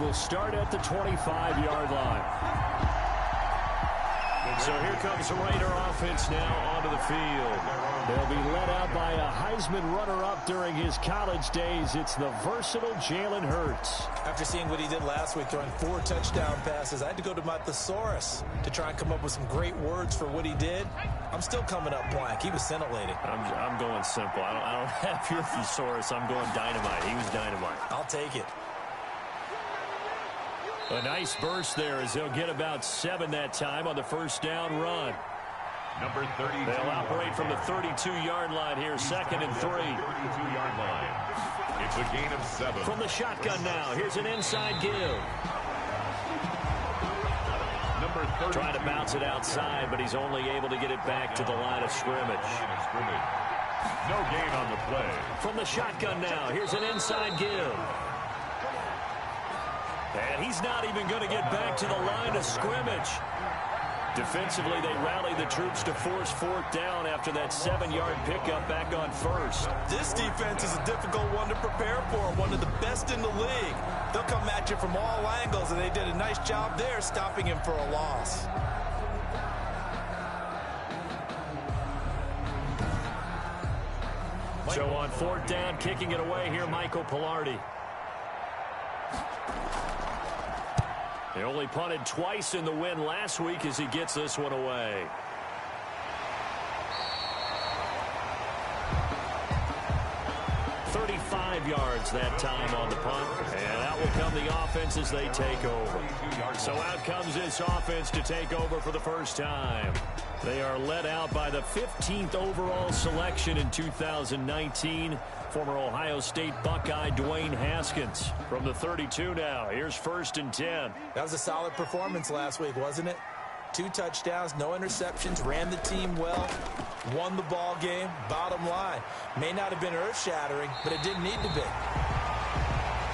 drive will start at the 25-yard line. So here comes the Raider offense now onto the field. They'll be led out by a Heisman runner-up during his college days. It's the versatile Jalen Hurts. After seeing what he did last week, throwing 4 touchdown passes, I had to go to my thesaurus to try and come up with some great words for what he did. I'm still coming up blank. He was scintillating. I'm going simple. I don't have your thesaurus. I'm going dynamite. He was dynamite. I'll take it. A nice burst there as they'll get about 7 that time on the first down run. Number 32. They'll operate from the 32-yard line here, second and 3. 32-yard line. It's a gain of 7. From the shotgun now, here's an inside give. Number 30. Trying to bounce it outside, but he's only able to get it back to the line of scrimmage. No gain on the play. From the shotgun now, here's an inside give. And he's not even going to get back to the line of scrimmage. Defensively, they rally the troops to force 4th down after that 7-yard pickup back on first. This defense is a difficult one to prepare for, one of the best in the league. They'll come at you from all angles, and they did a nice job there stopping him for a loss. So on 4th down, kicking it away here, Michael Palardy. They only punted twice in the win last week as he gets this one away. Yards that time on the punt, and out will come the offense as they take over. So out comes this offense to take over for the first time. They are led out by the 15th overall selection in 2019, former Ohio State Buckeye Dwayne Haskins. From the 32 now, here's 1st and 10. That was a solid performance last week, wasn't it? 2 touchdowns, no interceptions, ran the team well, won the ball game. Bottom line, may not have been earth-shattering, but it didn't need to be.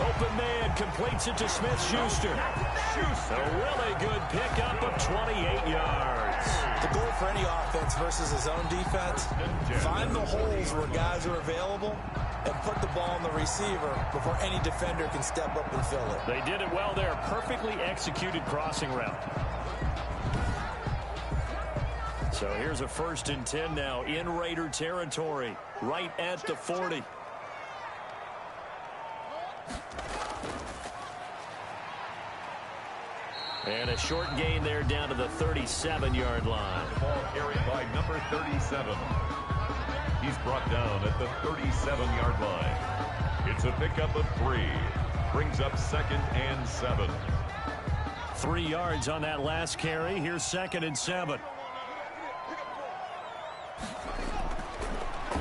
Open man completes it to Smith-Schuster. A really good pickup of 28 yards. The goal for any offense versus his own defense, find the holes where guys are available and put the ball on the receiver before any defender can step up and fill it. They did it well there. Perfectly executed crossing route. So here's a 1st and 10 now in Raider territory, right at the 40. And a short gain there down to the 37-yard line. Ball carried by number 37. He's brought down at the 37-yard line. It's a pickup of 3. Brings up 2nd and 7. 3 yards on that last carry. Here's 2nd and 7.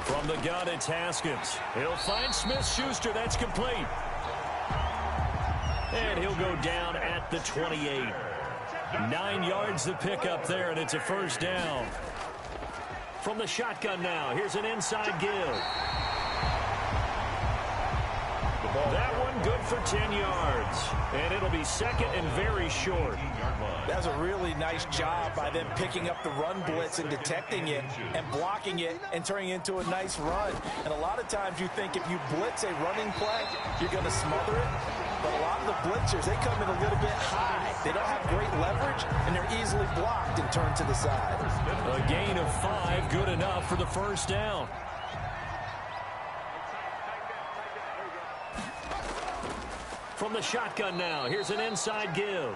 From the gun, it's Haskins. He'll find Smith-Schuster. That's complete. And he'll go down at the 28. 9 yards the pickup there, and it's a 1st down. From the shotgun now, here's an inside give. That one good for 10 yards. And it'll be 2nd and very short. That was a really nice job by them picking up the run blitz and detecting it and blocking it and turning it into a nice run. And a lot of times you think if you blitz a running play, you're going to smother it. But a lot of the blitzers, they come in a little bit high. They don't have great leverage, and they're easily blocked and turned to the side. A gain of 5, good enough for the 1st down. From the shotgun now, here's an inside give.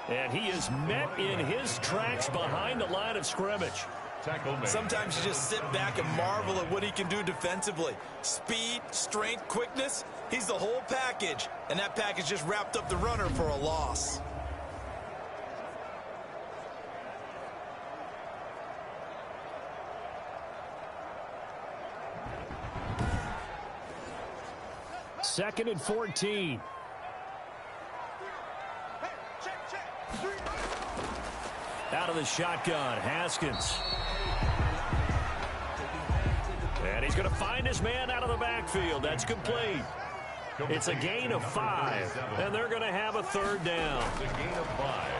And he is met in his tracks behind the line of scrimmage. Sometimes you just sit back and marvel at what he can do defensively. Speed, strength, quickness, he's the whole package. And that package just wrapped up the runner for a loss. Second and 14. Out of the shotgun, Haskins. And he's going to find his man out of the backfield. That's complete. It's a gain of 5, and they're going to have a 3rd down. It's a gain of 5.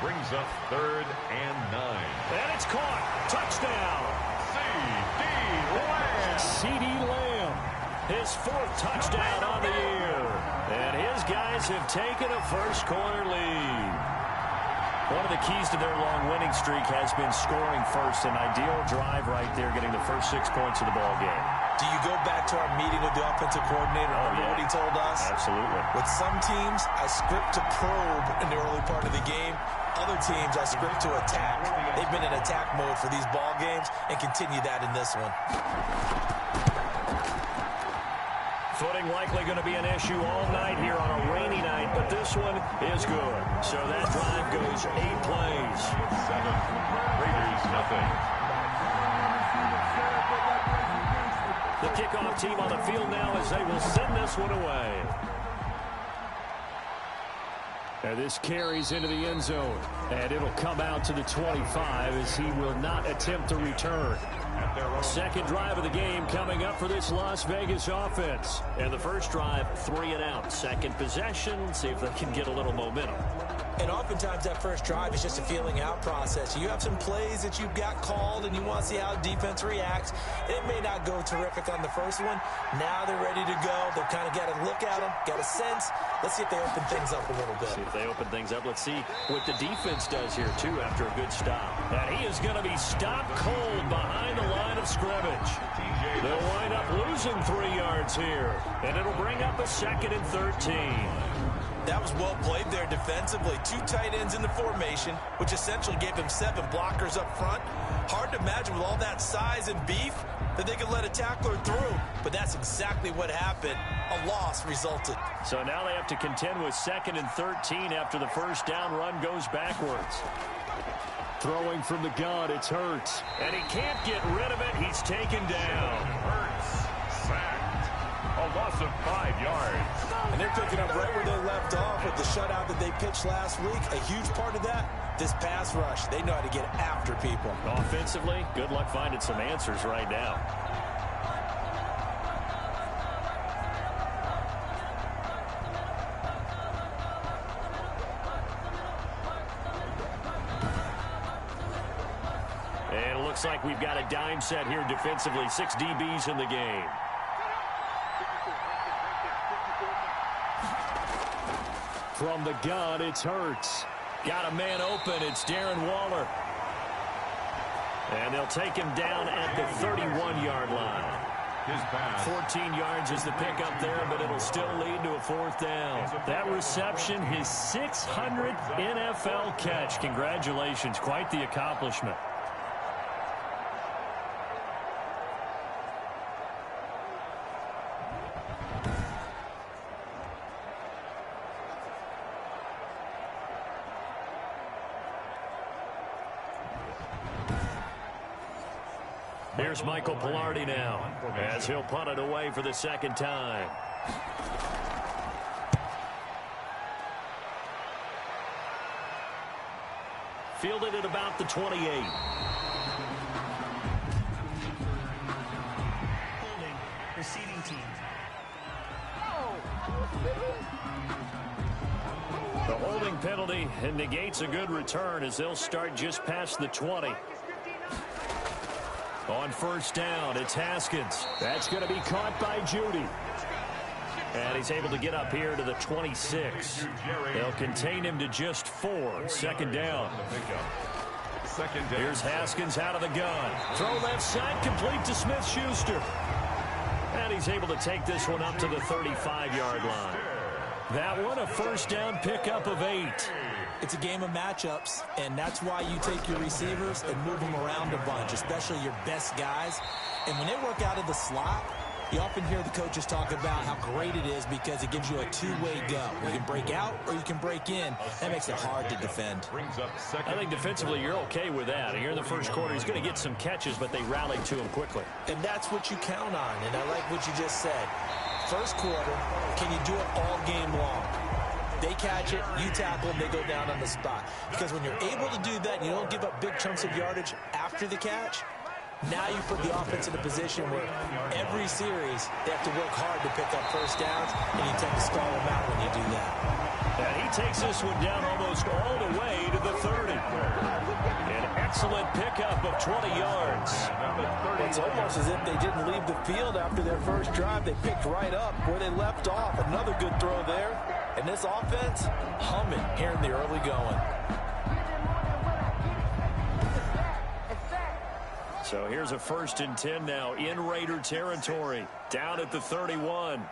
Brings up 3rd and 9. And it's caught. Touchdown. C.D. Lamb. C.D. Lamb. His 4th touchdown on the year. And And his guys have taken a first-quarter lead. One of the keys to their long winning streak has been scoring first. An ideal drive right there, getting the first 6 points of the ball game. Do you go back to our meeting with the offensive coordinator? Remember what he told us? Absolutely. With some teams, I script to probe in the early part of the game. Other teams, I script to attack. They've been in attack mode for these ball games and continue that in this one. Footing likely going to be an issue all night here on a rainy night, but this one is good. So that drive goes 8 plays. 7. Raiders, nothing. The kickoff team on the field now as they will send this one away. And this carries into the end zone. And it'll come out to the 25 as he will not attempt to return. Second drive of the game coming up for this Las Vegas offense. And the first drive, 3 and out. Second possession, see if they can get a little momentum. And oftentimes that first drive is just a feeling out process. You have some plays that you've got called and you want to see how defense reacts. It may not go terrific on the first one. Now they're ready to go. They've kind of got to look at them, got a sense. Let's see if they open things up a little bit. See if they open things up. Let's see what the defense does here, too, after a good stop. And he is going to be stopped cold behind the line of scrimmage. They'll wind up losing 3 yards here. And it'll bring up a 2nd and 13. That was well played there defensively. 2 tight ends in the formation, which essentially gave them 7 blockers up front. Hard to imagine with all that size and beef that they could let a tackler through. But that's exactly what happened. A loss resulted. So now they have to contend with 2nd and 13 after the first down run goes backwards. Throwing from the gun, it's Hurts. And he can't get rid of it. He's taken down. Hurts sacked. A loss of 5 yards. And they're picking up right where they left off with the shutout that they pitched last week. A huge part of that, this pass rush. They know how to get after people. Offensively, good luck finding some answers right now. And it looks like we've got a dime set here defensively. 6 DBs in the game. From the gun, it's Hurts. Got a man open. It's Darren Waller. And they'll take him down at the 31-yard line. His pass. 14 yards is the pickup there, but it'll still lead to a 4th down. That reception, his 600th NFL catch. Congratulations. Quite the accomplishment. Here's Michael Palardy now as he'll punt it away for the 2nd time. Fielded at about the 28. Holding, receiving team. The holding penalty negates a good return as they'll start just past the 20. On first down, it's Haskins. That's going to be caught by Judy. And he's able to get up here to the 26. They'll contain him to just 4. 2nd down. Here's Haskins out of the gun. Throw left side, complete to Smith-Schuster. And he's able to take this one up to the 35-yard line. That one a first down pickup of 8. It's a game of matchups, and that's why you take your receivers and move them around a bunch, especially your best guys. And when they work out of the slot, you often hear the coaches talk about how great it is because it gives you a 2-way go. You can break out or you can break in. That makes it hard to defend. I think defensively you're okay with that. Here in the first quarter, he's going to get some catches, but they rallied to him quickly. And that's what you count on, and I like what you just said. First quarter, can you do it all game long? They catch it, you tackle them, they go down on the spot. Because when you're able to do that, you don't give up big chunks of yardage after the catch. Now you put the offense in a position where every series they have to work hard to pick up first downs, and you tend to stall them out when you do that. And he takes this one down almost all the way to the 30. An excellent pickup of 20 yards. It's almost as if they didn't leave the field after their first drive. They picked right up where they left off. Another good throw there. And this offense, humming here in the early going. So here's a 1st and 10 now in Raider territory. Down at the 31.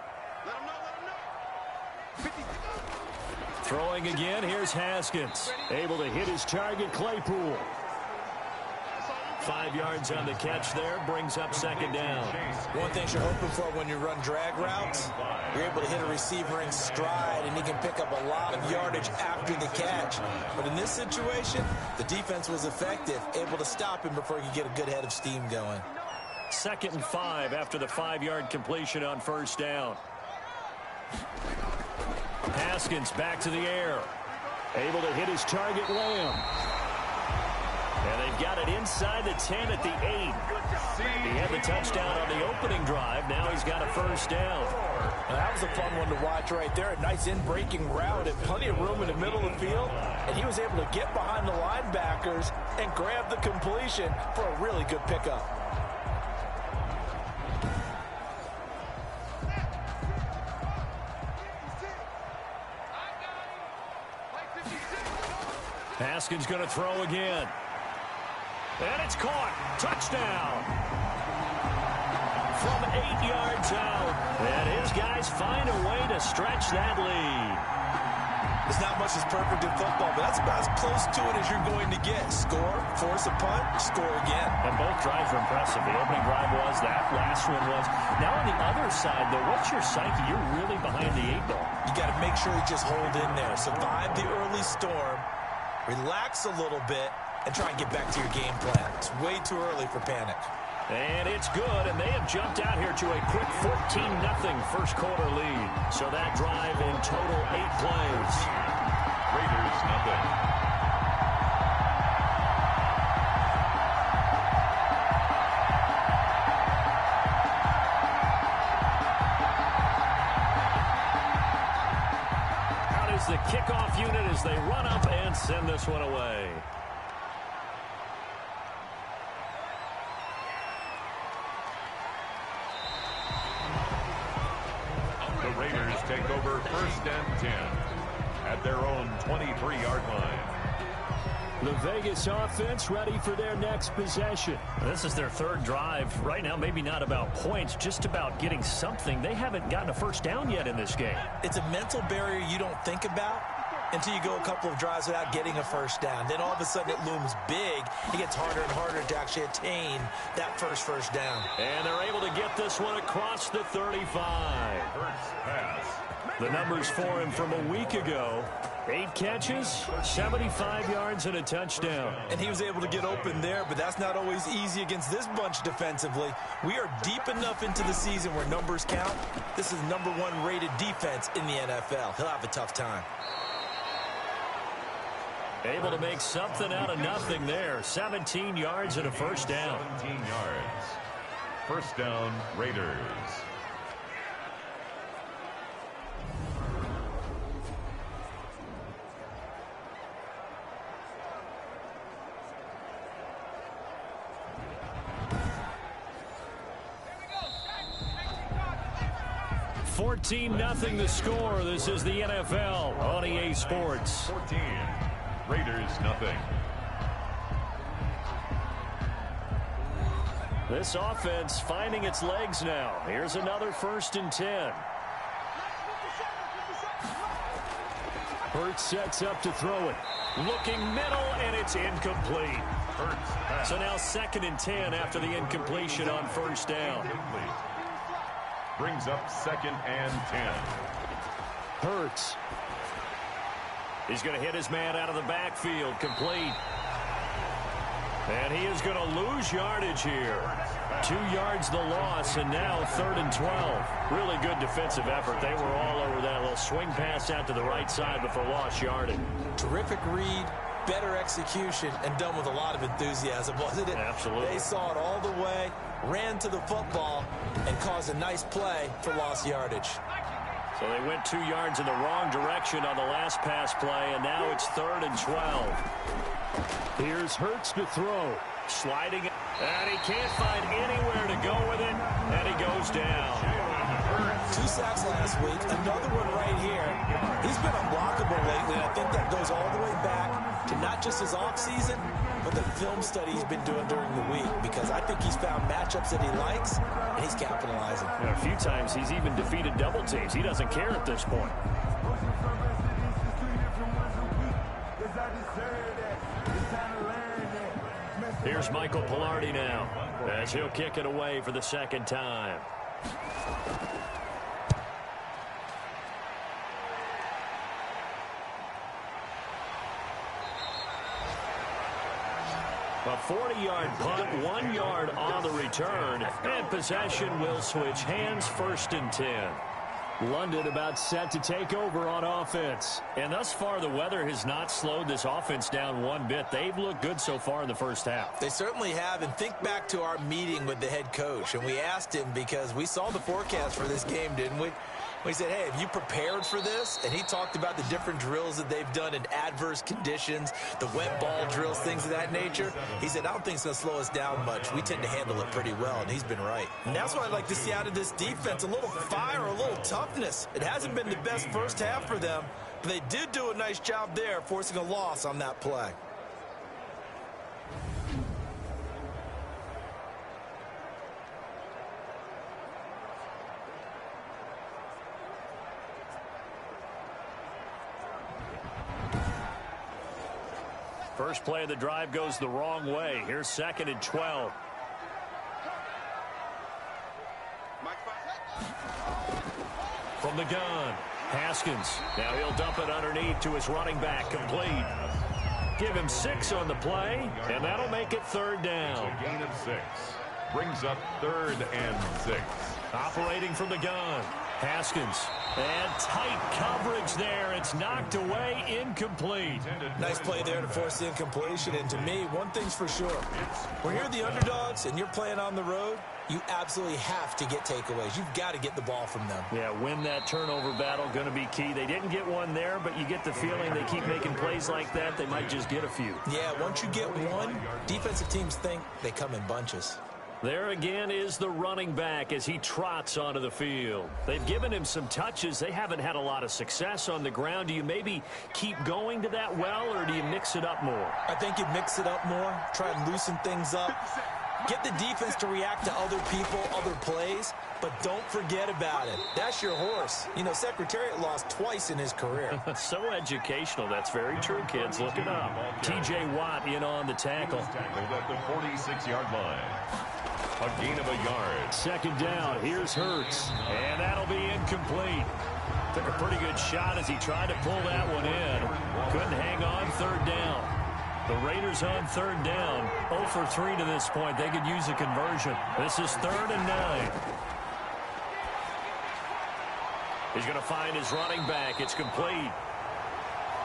Throwing again, here's Haskins. Able to hit his target, Claypool. 5 yards on the catch there, brings up 2nd down. One thing you're hoping for when you run drag routes, you're able to hit a receiver in stride, and he can pick up a lot of yardage after the catch. But in this situation, the defense was effective, able to stop him before he could get a good head of steam going. 2nd and 5 after the 5-yard completion on 1st down. Haskins back to the air. Able to hit his target, Lamb. And they've got it inside the 10 at the 8. He had the touchdown on the opening drive. Now he's got a 1st down. Now that was a fun one to watch right there. A nice in-breaking route and plenty of room in the middle of the field. And he was able to get behind the linebackers and grab the completion for a really good pickup. Haskins going to throw again. And it's caught. Touchdown. From 8 yards out. And his guys find a way to stretch that lead. It's not much as perfect in football, but that's about as close to it as you're going to get. Score, force a punt, score again. And both drives were impressive. The opening drive was, that last one was. Now on the other side, though, what's your psyche? You're really behind the 8 ball. You got to make sure you just hold in there. Survive the early storm. Relax a little bit and try and get back to your game plan. It's way too early for panic. And it's good, and they have jumped out here to a quick 14-0 first quarter lead. So that drive in total 8 plays. Raiders nothing. The kickoff unit as they run up and send this one away. The Raiders take over 1st and 10 at their own 23-yard line. The Vegas offense ready for their next possession. This is their 3rd drive. Right now, maybe not about points, just about getting something. They haven't gotten a 1st down yet in this game. It's a mental barrier you don't think about until you go a couple of drives without getting a 1st down. Then all of a sudden it looms big. It gets harder and harder to actually attain that first down. And they're able to get this one across the 35. First pass. The numbers for him from a week ago. 8 catches, 75 yards, and a touchdown. And he was able to get open there, but that's not always easy against this bunch defensively. We are deep enough into the season where numbers count. This is #1 rated defense in the NFL. He'll have a tough time. Able to make something out of nothing there. 17 yards and a 1st down. 17 yards. 1st down, Raiders. Nothing the score. This is the NFL on EA Sports. 14. Raiders nothing. This offense finding its legs now. Here's another 1st and 10. Hurts sets up to throw it. Looking middle, and it's incomplete. Hurts. So now 2nd and 10 after the incompletion on 1st down. Brings up 2nd and 10. Hurts. He's going to hit his man out of the backfield. Complete. And he is going to lose yardage here. 2 yards the loss, and now 3rd and 12. Really good defensive effort. They were all over that little swing pass out to the right side before lost yardage. Terrific read, better execution, and done with a lot of enthusiasm, wasn't it? Absolutely. They saw it all the way, ran to the football, and caused a nice play for lost yardage. So they went 2 yards in the wrong direction on the last pass play, and now it's 3rd and 12. Here's Hurts to throw. Sliding, and he can't find anywhere to go with it, and he goes down. 2 sacks last week, another one right here. He's been unblockable lately, and I think that goes all the way back to not just his offseason, but the film study he's been doing during the week, because I think he's found matchups that he likes, and he's capitalizing. A few times he's even defeated double teams. He doesn't care at this point. Here's Michael Palardy now, as he'll kick it away for the 2nd time. A 40-yard punt, 1 yard on the return, and possession will switch hands, 1st and 10. London about set to take over on offense. And thus far, the weather has not slowed this offense down one bit. They've looked good so far in the first half. They certainly have. And think back to our meeting with the head coach. And we asked him, because we saw the forecast for this game, didn't we? We said, hey, have you prepared for this? And he talked about the different drills that they've done in adverse conditions, the wet ball drills, things of that nature. He said, I don't think it's going to slow us down much. We tend to handle it pretty well, and he's been right. And that's what I'd like to see out of this defense, a little fire, a little toughness. It hasn't been the best first half for them, but they did do a nice job there, forcing a loss on that play. First play of the drive goes the wrong way. Here's 2nd and 12. From the gun, Haskins. Now he'll dump it underneath to his running back, complete. Give him 6 on the play, and that'll make it 3rd down. A gain of 6. Brings up 3rd and 6. Operating from the gun, Haskins. And tight coverage there. It's knocked away, incomplete. Nice play there to force the incompletion. And to me, one thing's for sure. When you're the underdogs and you're playing on the road, you absolutely have to get takeaways. You've got to get the ball from them. Yeah, win that turnover battle, going to be key. They didn't get one there, but you get the feeling they keep making plays like that, they might just get a few. Yeah, once you get one, defensive teams think they come in bunches. There again is the running back as he trots onto the field. They've given him some touches. They haven't had a lot of success on the ground. Do you maybe keep going to that well, or do you mix it up more? I think you mix it up more, try and loosen things up. Get the defense to react to other people, other plays, but don't forget about it. That's your horse. You know, Secretariat lost twice in his career. So educational. That's very true, kids. Look it up. T.J. Watt in on the tackle. Tackled at the 46-yard line. A gain of a yard. 2nd down. Here's Hurts. And that'll be incomplete. Took a pretty good shot as he tried to pull that one in. Couldn't hang on. 3rd down. The Raiders on 3rd down. 0 for 3 to this point. They could use a conversion. This is 3rd and 9. He's going to find his running back. It's complete.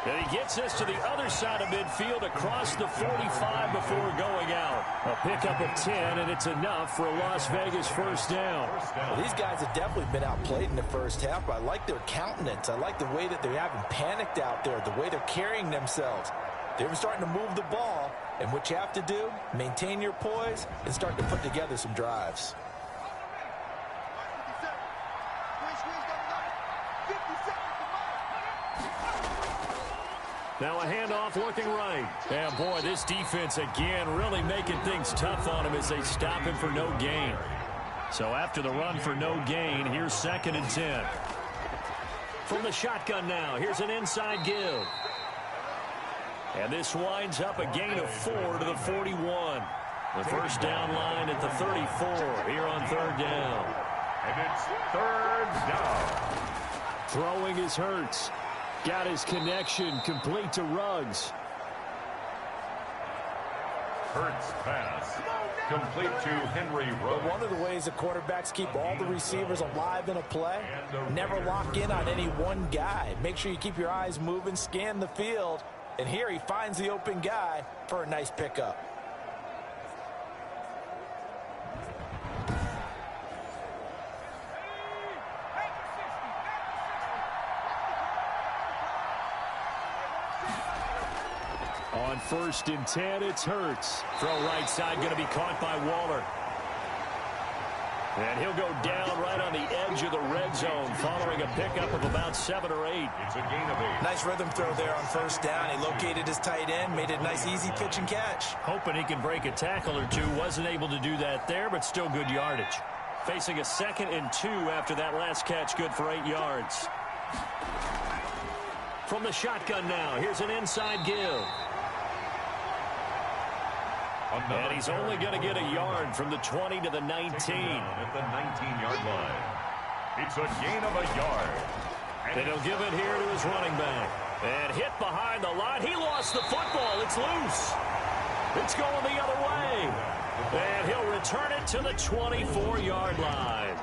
And he gets this to the other side of midfield across the 45 before going out. A pickup of 10, and it's enough for a Las Vegas 1st down. Well, these guys have definitely been outplayed in the first half, but I like their countenance. I like the way that they haven't panicked out there, the way they're carrying themselves. They're starting to move the ball, and what you have to do, maintain your poise and start to put together some drives. Now a handoff looking right. And boy, this defense again really making things tough on him as they stop him for no gain. So after the run for no gain, here's 2nd and 10. From the shotgun now, here's an inside give. And this winds up a gain of 4 to the 41. The 1st down line at the 34 here on 3rd down. And it's 3rd down. Throwing is Hurts. Got his connection complete to Ruggs. Hurts pass. Complete to Henry Ruggs. One of the ways the quarterbacks keep all the receivers alive in a play, never lock in on any one guy. Make sure you keep your eyes moving, scan the field. And here he finds the open guy for a nice pickup. On 1st and 10, it's Hurts. Throw right side, going to be caught by Waller. And he'll go down right on the edge of the red zone following a pickup of about 7 or 8. It's a gain of 8. Nice rhythm throw there on 1st down. He located his tight end, made it a nice easy pitch and catch. Hoping he can break a tackle or two. Wasn't able to do that there, but still good yardage. Facing a 2nd and 2 after that last catch, good for 8 yards. From the shotgun now, here's an inside give. And he's only going to get a yard from the 20 to the 19. At the 19-yard line. It's a gain of a yard. And he'll give it here to his running back. And hit behind the line. He lost the football. It's loose. It's going the other way. And he'll return it to the 24-yard line.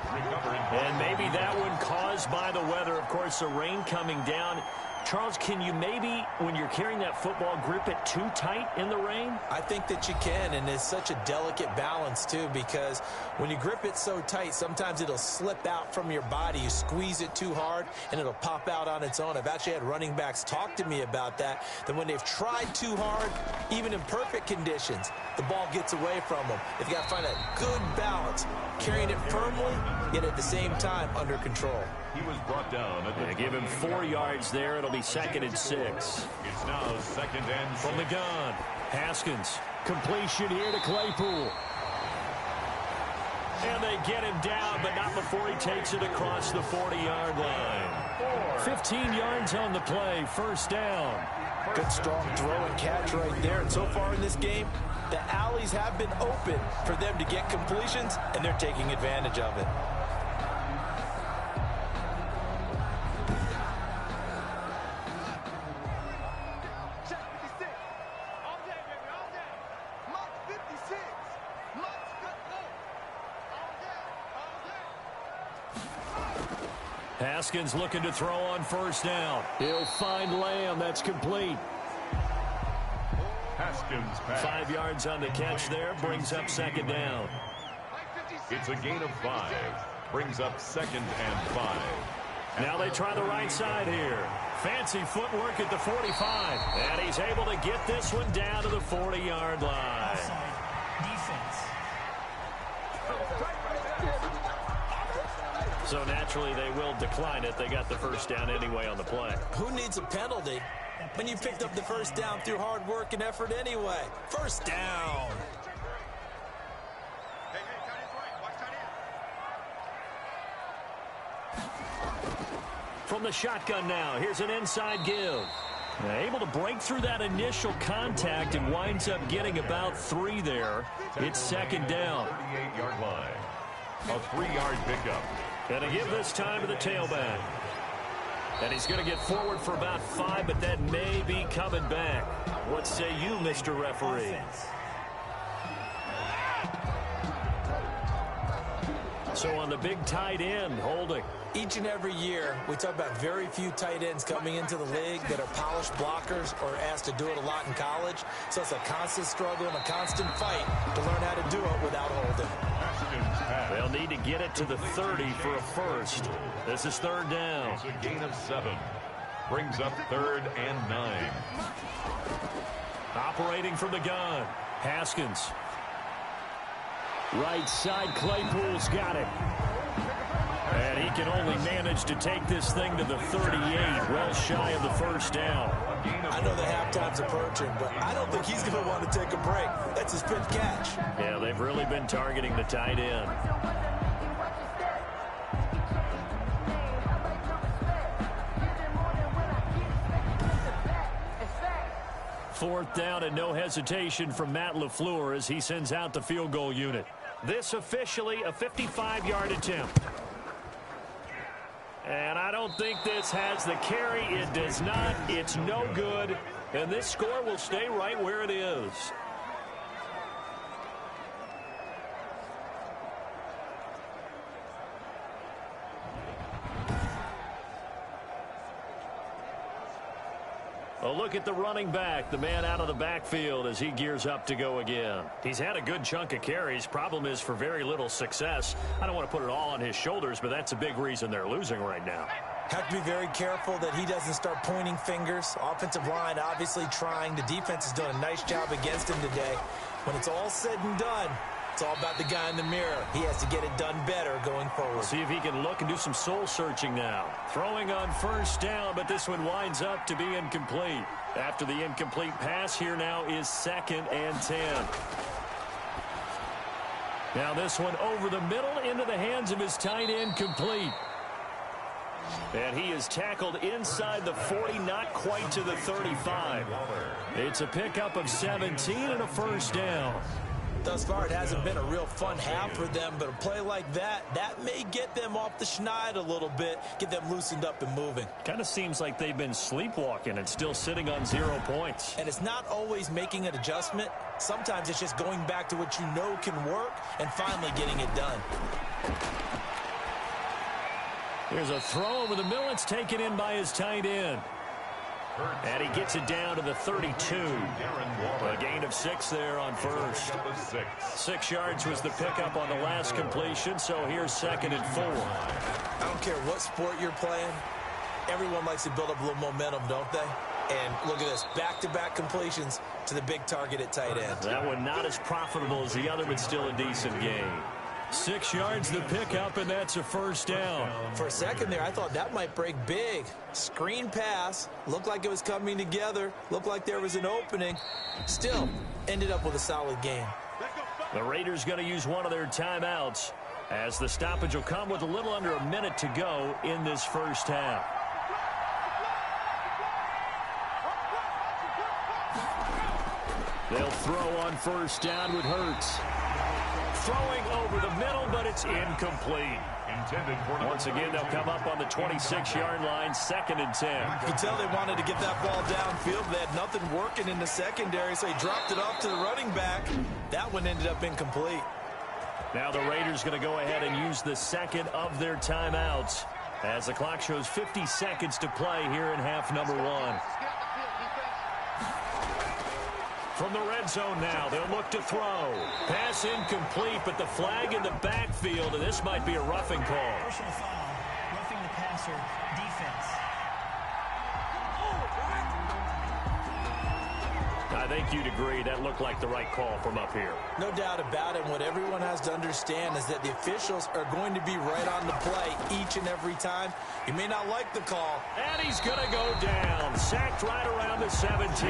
And maybe that one caused by the weather. Of course, the rain coming down. Charles, can you maybe, when you're carrying that football, grip it too tight in the rain? I think that you can, and it's such a delicate balance, too, because when you grip it so tight, sometimes it'll slip out from your body. You squeeze it too hard, and it'll pop out on its own. I've actually had running backs talk to me about that when they've tried too hard, even in perfect conditions, the ball gets away from them. They've got to find a good balance, carrying it firmly, yet at the same time under control. He was brought down. Give him 4 yards there. It'll be 2nd and 6. It's now 2nd and 6. From the gun, Haskins. Completion here to Claypool. And they get him down, but not before he takes it across the 40-yard line. 15 yards on the play, 1st down. Good strong throw and catch right there. And so far in this game, the alleys have been open for them to get completions, and they're taking advantage of it. Haskins looking to throw on 1st down. He'll find Lamb. That's complete. Haskins pass. 5 yards on the catch there. Brings up 2nd down. It's a gain of 5. Brings up 2nd and 5. Now they try the right side here. Fancy footwork at the 45. And he's able to get this one down to the 40-yard line. Offside. Defense. So naturally they will decline it. They got the 1st down anyway on the play. Who needs a penalty when you picked up the 1st down through hard work and effort anyway? 1st down. From the shotgun now, here's an inside give. Able to break through that initial contact and winds up getting about 3 there. It's 2nd down. 38-yard line. A 3-yard pickup. And a give this time to the tailback. And he's going to get forward for about 5, but that may be coming back. What say you, Mr. Referee? Offense. So on the big tight end, holding. Each and every year, we talk about very few tight ends coming into the league that are polished blockers or asked to do it a lot in college. So it's a constant struggle and a constant fight to learn how to do it without holding. They'll need to get it to the 30 for a 1st. This is 3rd down. It's a gain of 7. Brings up 3rd and 9. Operating from the gun, Haskins. Right side, Claypool's got it. And he can only manage to take this thing to the 38, well shy of the 1st down. I know the halftime's approaching, but I don't think he's going to want to take a break. That's his 5th catch. Yeah, they've really been targeting the tight end. Fourth down and no hesitation from Matt LaFleur as he sends out the field goal unit. This officially a 55-yard attempt. And I don't think this has the carry. It does not. It's no good. And this score will stay right where it is. A look at the running back, the man out of the backfield as he gears up to go again. He's had a good chunk of carries. Problem is for very little success. I don't want to put it all on his shoulders, but that's a big reason they're losing right now. Have to be very careful that he doesn't start pointing fingers. Offensive line obviously trying. The defense has done a nice job against him today. When it's all said and done, it's all about the guy in the mirror. He has to get it done better going forward. See if he can look and do some soul searching now. Throwing on first down, but this one winds up to be incomplete. After the incomplete pass, here now is 2nd and 10. Now this one over the middle into the hands of his tight end, complete. And he is tackled inside the 40, not quite to the 35. It's a pickup of 17 and a first down. Thus far, it hasn't been a real fun half for them, but a play like that may get them off the schneid a little bit, get them loosened up and moving. Kind of seems like they've been sleepwalking and still sitting on 0 points. And it's not always making an adjustment. Sometimes it's just going back to what you know can work and finally getting it done. Here's a throw over the middle. It's taken in by his tight end. And he gets it down to the 32. A gain of 6 there on first. 6 yards was the pickup on the last completion, so here's 2nd and 4. I don't care what sport you're playing. Everyone likes to build up a little momentum, don't they? And look at this, back-to-back completions to the big target at tight end. That one not as profitable as the other, but still a decent gain. 6 yards the pickup, and that's a first down. For a second there, I thought that might break big. Screen pass, looked like it was coming together, looked like there was an opening. Still, ended up with a solid gain. The Raiders going to use one of their timeouts as the stoppage will come with a little under a minute to go in this first half. They'll throw on first down with Hurts. Throwing over the middle, but it's incomplete. Once again, they'll come up on the 26-yard line, 2nd and 10. You can tell they wanted to get that ball downfield. They had nothing working in the secondary, so he dropped it off to the running back. That one ended up incomplete. Now the Raiders going to go ahead and use the second of their timeouts as the clock shows 50 seconds to play here in half number 1. From the red zone now, they'll look to throw. Pass incomplete, but the flag in the backfield, and this might be a roughing call. Personal foul, roughing the passer, defense. I think you'd agree that looked like the right call from up here. No doubt about it. What everyone has to understand is that the officials are going to be right on the play each and every time. You may not like the call. And he's going to go down. Sacked right around the 17.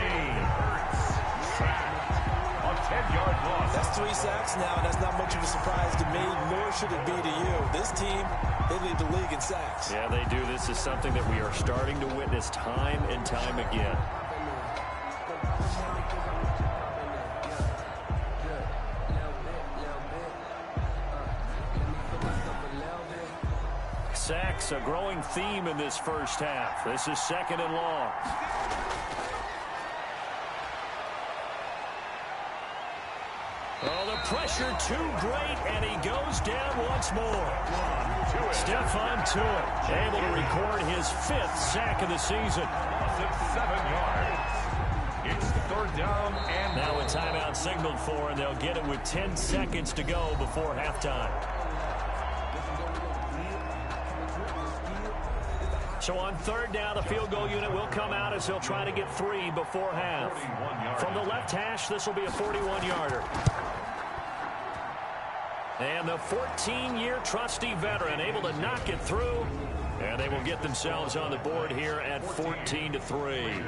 A 10-yard loss. That's 3 sacks now, and that's not much of a surprise to me, nor should it be to you. This team, they lead the league in sacks. Yeah, they do. This is something that we are starting to witness time and time again. Sacks, a growing theme in this first half. This is 2nd and long. Oh, the pressure too great, and he goes down once more. Stephon Tuitt able to record his 5th sack of the season. 7 yards. It's 3rd down and now a timeout signaled for, and they'll get it with 10 seconds to go before halftime. So on 3rd down, the field goal unit will come out as he'll try to get 3 before half. From the left hash, this will be a 41-yarder. And the 14-year trusty veteran able to knock it through. And they will get themselves on the board here at 14-3.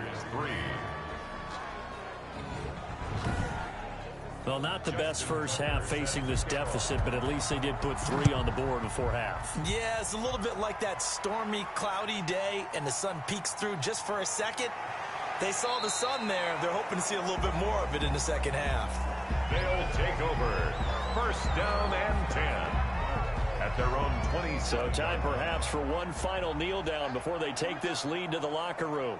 Well, not the best first half facing this deficit, but at least they did put 3 on the board before half. Yeah, it's a little bit like that stormy, cloudy day, and the sun peeks through just for a second. They saw the sun there. They're hoping to see a little bit more of it in the second half. They'll take over. 1st down and 10. At their own 20. So time perhaps for one final kneel down before they take this lead to the locker room.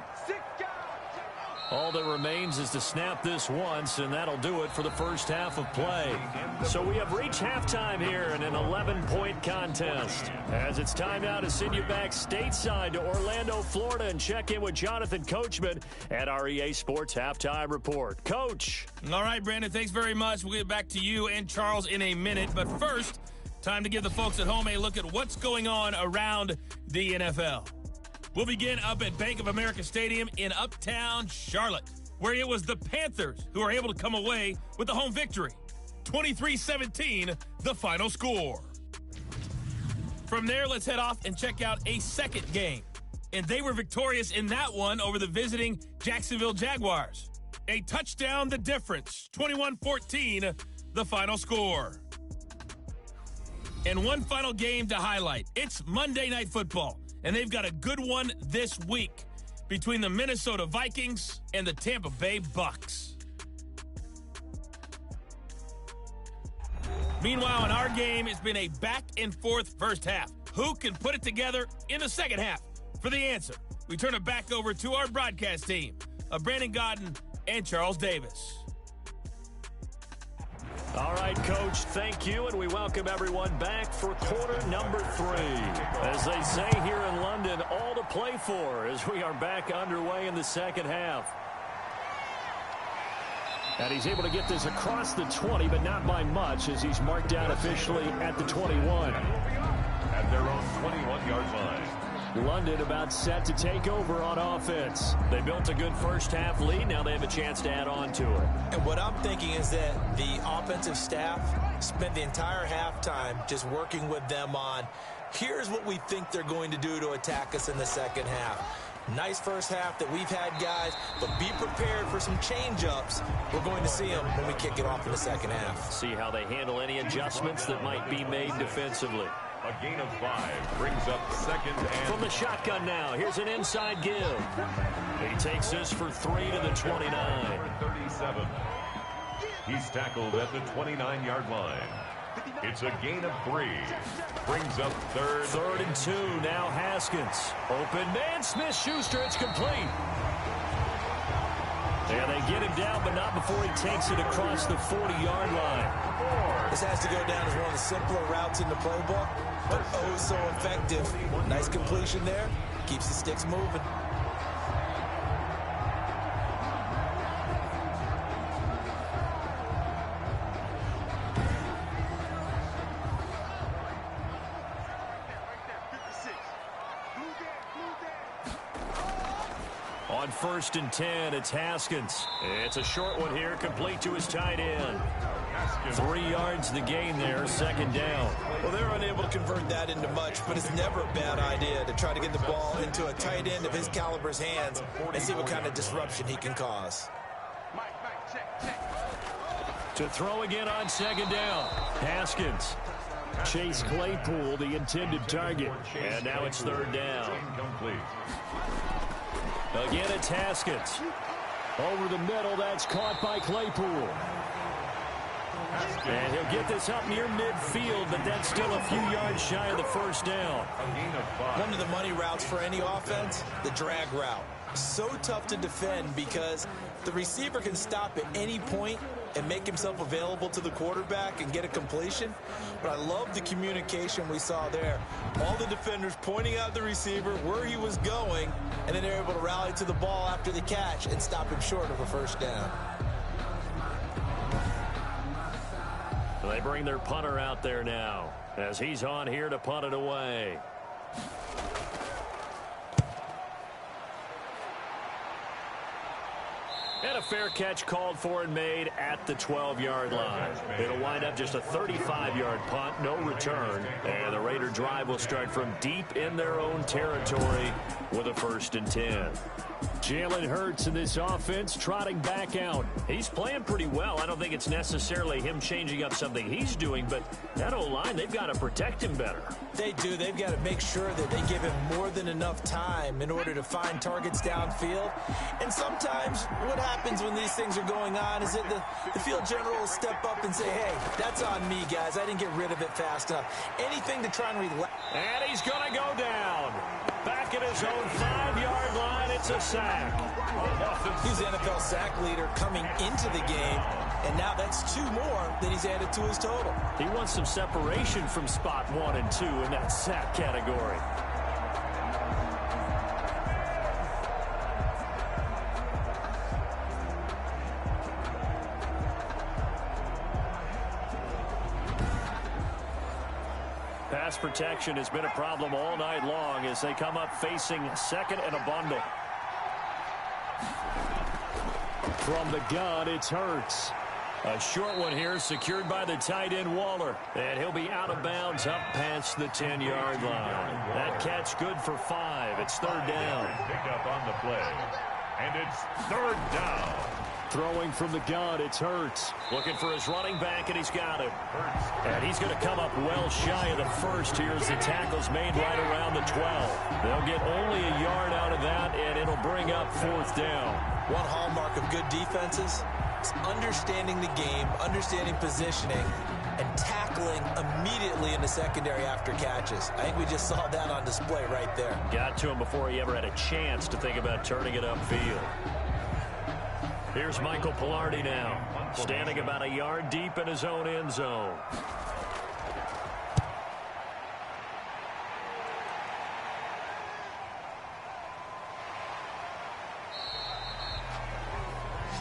All that remains is to snap this once, and that'll do it for the first half of play. So we have reached halftime here in an 11-point contest. As it's time now to send you back stateside to Orlando, Florida, and check in with Jonathan Coachman at our EA Sports Halftime Report. Coach. All right, Brandon, thanks very much. We'll get back to you and Charles in a minute. But first, time to give the folks at home a look at what's going on around the NFL. We'll begin up at Bank of America Stadium in Uptown Charlotte, where it was the Panthers who were able to come away with the home victory. 23-17, the final score. From there, let's head off and check out a second game. And they were victorious in that one over the visiting Jacksonville Jaguars. A touchdown the difference, 21-14, the final score. And one final game to highlight. It's Monday Night Football, and they've got a good one this week between the Minnesota Vikings and the Tampa Bay Bucks. Meanwhile, in our game, it's been a back-and-forth first half. Who can put it together in the second half? For the answer, we turn it back over to our broadcast team of Brandon Gaudin and Charles Davis. All right, Coach, thank you, and we welcome everyone back for quarter number 3. As they say here in London, all to play for as we are back underway in the second half. And he's able to get this across the 20, but not by much, as he's marked down officially at the 21. At their own 21-yard line. London about set to take over on offense. They built a good first half lead. Now they have a chance to add on to it. And what I'm thinking is that the offensive staff spent the entire halftime just working with them on, here's what we think they're going to do to attack us in the second half. Nice first half that we've had, guys, but be prepared for some change-ups. We're going to see them when we kick it off in the second half. See how they handle any adjustments that might be made defensively. A gain of 5 brings up second and... From the shotgun now, here's an inside give. He takes this for 3 to the 29. 37. He's tackled at the 29-yard line. It's a gain of 3. Brings up third and 2. Now Haskins. Open man, Smith-Schuster. It's complete. And they get him down, but not before he takes it across the 40-yard line. This has to go down as one of the simpler routes in the playbook, but oh so effective. Nice completion there. Keeps the sticks moving. On 1st and 10, it's Haskins. It's a short one here, complete to his tight end. 3 yards the gain there, second down. Well, they're unable to convert that into much, but it's never a bad idea to try to get the ball into a tight end of his caliber's hands and see what kind of disruption he can cause. To throw again on second down, Haskins. Chase Claypool, the intended target. And now it's third down. Again, it's Haskins. Over the middle, that's caught by Claypool. And he'll get this up near midfield, but that's still a few yards shy of the first down. One of the money routes for any offense, the drag route. So tough to defend because the receiver can stop at any point and make himself available to the quarterback and get a completion. But I love the communication we saw there. All the defenders pointing out the receiver, where he was going, and then they're able to rally to the ball after the catch and stop him short of a first down. They bring their punter out there now as he's on here to punt it away. And a fair catch called for and made at the 12-yard line. It'll wind up just a 35-yard punt, no return. And the Raider drive will start from deep in their own territory with a 1st and 10. Jalen Hurts in this offense trotting back out. He's playing pretty well. I don't think it's necessarily him changing up something he's doing, but that O-line, they've got to protect him better. They do. They've got to make sure that they give him more than enough time in order to find targets downfield. And sometimes what happens when these things are going on is that the field general will step up and say, hey, that's on me, guys. I didn't get rid of it fast enough. Anything to try and relax. And he's going to go down. Back at his own 5-yard line, it's a sack. He's the NFL sack leader coming into the game, and now that's 2 more that he's added to his total. He wants some separation from spot 1 and 2 in that sack category. Pass protection has been a problem all night long as they come up facing second and a bundle. From the gun, it's Hurts. A short one here secured by the tight end Waller. And he'll be out of bounds up past the 10-yard line. That catch good for 5. It's third down. Pick up on the play. And it's third down. Throwing from the gun, it's Hurts. Looking for his running back, and he's got him. And he's going to come up well shy of the first here as the tackle's made right around the 12. They'll get only a yard out of that, and it'll bring up fourth down. One hallmark of good defenses is understanding the game, understanding positioning, and tackling immediately in the secondary after catches. I think we just saw that on display right there. Got to him before he ever had a chance to think about turning it upfield. Here's Michael Palardy now, standing about a yard deep in his own end zone.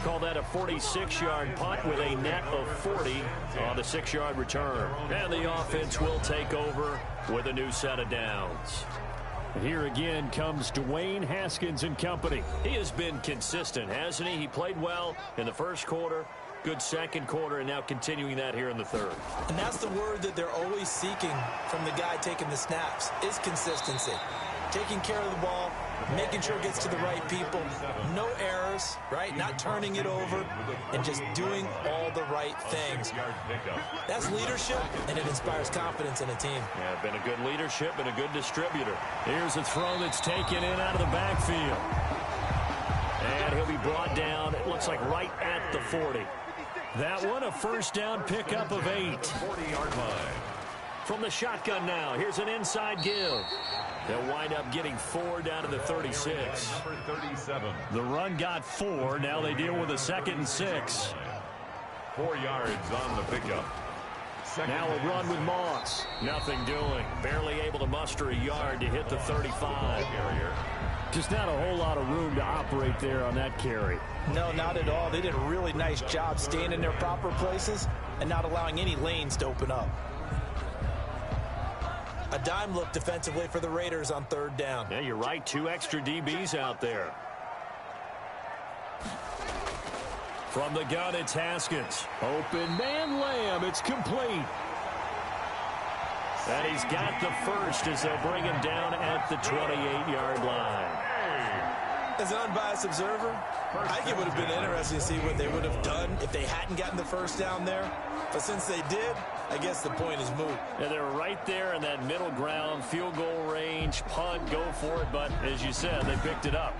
Call that a 46-yard punt with a net of 40 on the 6-yard return. And the offense will take over with a new set of downs. Here again comes Dwayne Haskins and company. He has been consistent, hasn't he? He played well in the first quarter, good second quarter, and now continuing that here in the third. And that's the word that they're always seeking from the guy taking the snaps, is consistency. Taking care of the ball, making sure it gets to the right people, no errors, right? Not turning it over, and just doing all the right things. That's leadership, and it inspires confidence in a team. Yeah, been a good leadership and a good distributor. Here's a throw that's taken in out of the backfield. And he'll be brought down, it looks like right at the 40. That one, a first down pickup of 8. 40-yard line. From the shotgun now, here's an inside give. They'll wind up getting 4 down to the 36. Number 37. The run got 4. Now they deal with a 2nd and 6. 4 yards on the pickup. Now a run with Moss. Nothing doing. Barely able to muster a yard to hit the 35. Just not a whole lot of room to operate there on that carry. No, not at all. They did a really nice job staying in their proper places and not allowing any lanes to open up. A dime look defensively for the Raiders on third down. Yeah, you're right. 2 extra DBs out there. From the gun, it's Haskins. Open man, Lamb. It's complete. And he's got the first as they'll bring him down at the 28-yard line. As an unbiased observer, I think it would have been interesting to see what they would have done if they hadn't gotten the first down there. But since they did, I guess the point is moot. Yeah, they're right there in that middle ground, field goal range, punt, go for it. But as you said, they picked it up.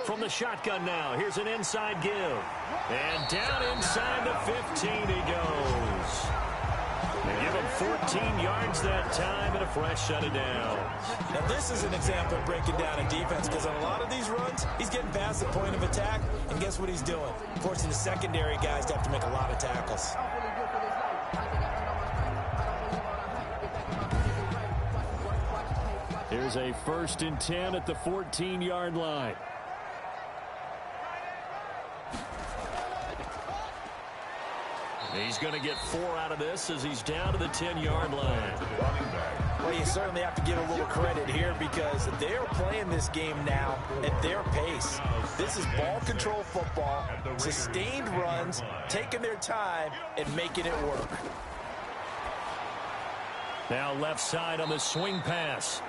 From the shotgun now, here's an inside give. And down inside the 15 he goes. They give him 14 yards that time and a fresh set of downs. Now this is an example of breaking down a defense, because on a lot of these runs, he's getting past the point of attack, and guess what he's doing? Forcing the secondary guys to have to make a lot of tackles. Here's a 1st and 10 at the 14-yard line. He's going to get 4 out of this as he's down to the 10-yard line. Well, you certainly have to give a little credit here because they're playing this game now at their pace. This is ball control football, sustained runs, taking their time, and making it work. Now left side on the swing pass.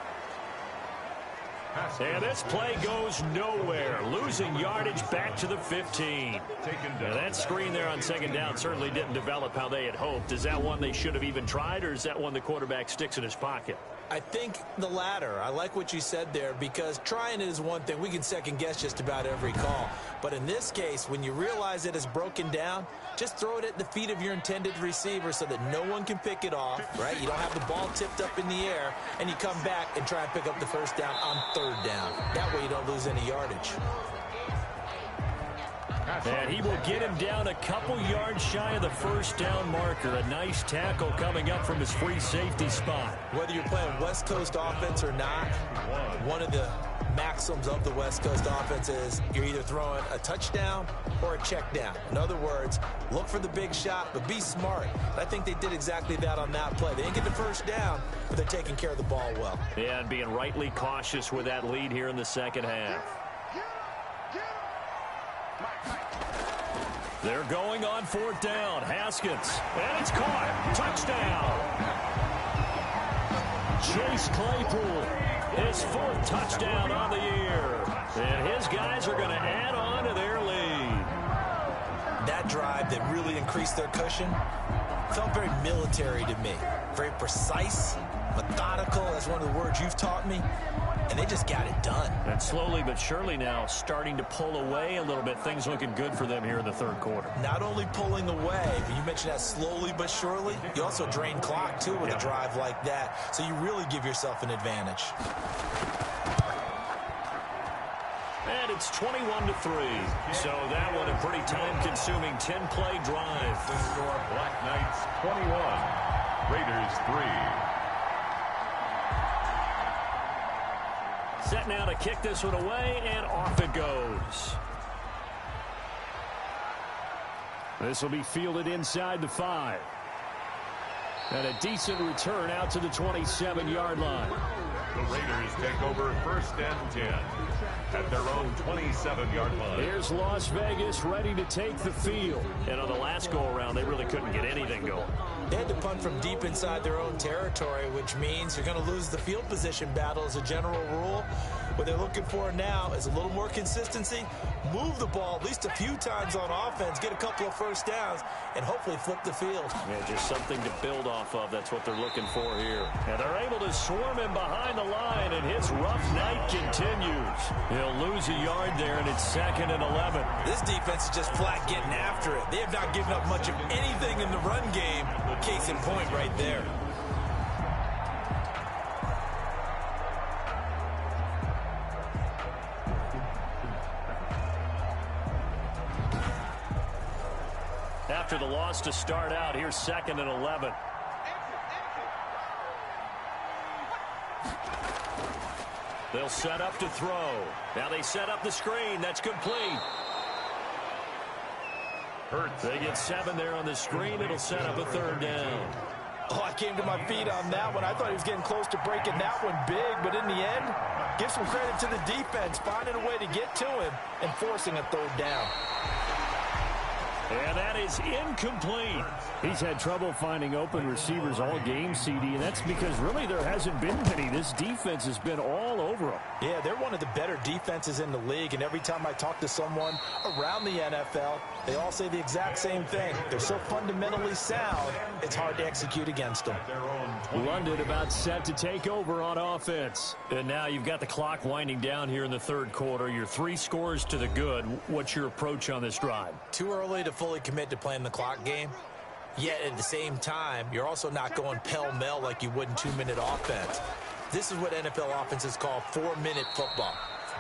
And this play goes nowhere. Losing yardage back to the 15. Now that screen there on 2nd down certainly didn't develop how they had hoped. Is that one they should have even tried, or is that one the quarterback sticks in his pocket? I think the latter. I like what you said there, because trying it is one thing. We can second guess just about every call. But in this case, when you realize it is broken down, just throw it at the feet of your intended receiver so that no one can pick it off, right? You don't have the ball tipped up in the air, and you come back and try and pick up the first down on 3rd down. That way you don't lose any yardage. And he will get him down a couple yards shy of the first down marker. A nice tackle coming up from his free safety spot. Whether you're playing West Coast offense or not, one of the maxims of the West Coast offense is you're either throwing a touchdown or a check down. In other words, look for the big shot, but be smart. I think they did exactly that on that play. They didn't get the first down, but they're taking care of the ball well. Yeah, and being rightly cautious with that lead here in the second half. They're going on fourth down. Haskins. And it's caught. Touchdown. Chase Claypool. His fourth touchdown on the year. And his guys are going to add on to their lead. That drive that really increased their cushion felt very military to me. Very precise, methodical. That's one of the words you've taught me. And they just got it done. And slowly but surely now starting to pull away a little bit. Things looking good for them here in the third quarter. Not only pulling away, but you mentioned that slowly but surely. You also drain clock, too, with a drive like that. So you really give yourself an advantage. And it's 21-3. So that one a pretty time-consuming 10-play drive. The score, Black Knights 21, Raiders 3. Set now to kick this one away, and off it goes. This will be fielded inside the 5. And a decent return out to the 27-yard line. The Raiders take over first and 10 at their own 27-yard line. Here's Las Vegas ready to take the field. And on the last go-around, they really couldn't get anything going. They had to punt from deep inside their own territory, which means you're going to lose the field position battle as a general rule. What they're looking for now is a little more consistency, move the ball at least a few times on offense, get a couple of first downs, and hopefully flip the field. Yeah, just something to build off of. That's what they're looking for here. And they're able to swarm him behind the line, and his rough night continues. He'll lose a yard there, and it's 2nd and 11. This defense is just flat getting after it. They have not given up much of anything in the run game. Case in point right there. After the loss to start out, here's 2nd and 11. They'll set up to throw. Now they set up the screen. That's complete. They get 7 there on the screen. It'll set up a 3rd down. Oh, I came to my feet on that one. I thought he was getting close to breaking that one big, but in the end, give some credit to the defense, finding a way to get to him and forcing a 3rd down. And that is incomplete. He's had trouble finding open receivers all game, CD, and that's because really there hasn't been many. This defense has been all over him. Yeah, they're one of the better defenses in the league, and every time I talk to someone around the NFL, they all say the exact same thing. They're so fundamentally sound, it's hard to execute against them. London about set to take over on offense. And now you've got the clock winding down here in the third quarter. You're 3 scores to the good. What's your approach on this drive? Too early to fully commit to playing the clock game. Yet at the same time, you're also not going pell-mell like you would in 2-minute offense. This is what NFL offenses call 4-minute football.